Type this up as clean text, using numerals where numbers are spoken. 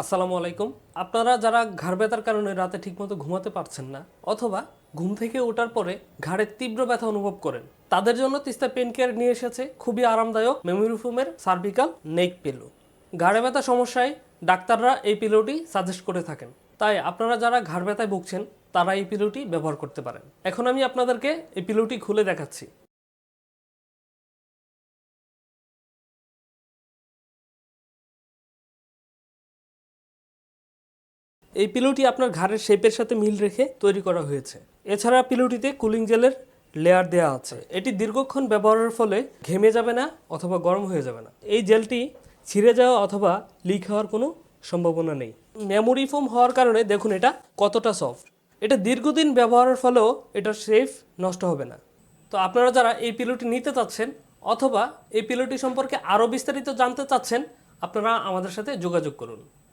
আসসালামু আলাইকুম। আপনারা যারা ঘাড় ব্যথার কারণে রাতে ঠিকমতো ঘুমাতে পারছেন না অথবা ঘুম থেকে ওঠার পরে ঘাড়ের তীব্র ব্যথা অনুভব করেন, তাদের জন্য তিস্তা পেন কেয়ার নিয়ে এসেছে খুবই আরামদায়ক মেমোরি ফোমের সার্ভিক্যাল নেক পিলো। ঘাড়ে ব্যথা সমস্যায় ডাক্তাররা এই পিলোটি সাজেস্ট করে থাকেন, তাই আপনারা যারা ঘাড় ব্যথায় ভুগছেন তারা এই পিলোটি ব্যবহার করতে পারেন। এখন আমি আপনাদেরকে এই পিলোটি খুলে দেখাচ্ছি। এই পিলোটি আপনার ঘাড়ের শেপের সাথে মিল রেখে তৈরি করা হয়েছে। এছাড়া পিলোটিতে কুলিং জেলের লেয়ার দেওয়া আছে। এটি দীর্ঘক্ষণ ব্যবহারের ফলে ঘেমে যাবে না অথবা গরম হয়ে যাবে না। এই জেলটি ছিঁড়ে যাওয়া অথবা লিক হওয়ার কোনো সম্ভাবনা নেই। মেমোরি ফোম হওয়ার কারণে দেখুন এটা কতটা সফট। এটা দীর্ঘদিন ব্যবহারের ফলেও এটার শেপ নষ্ট হবে না। তো আপনারা যারা এই পিলোটি নিতে চাচ্ছেন অথবা এই পিলোটি সম্পর্কে আরও বিস্তারিত জানতে চাচ্ছেন, আপনারা আমাদের সাথে যোগাযোগ করুন।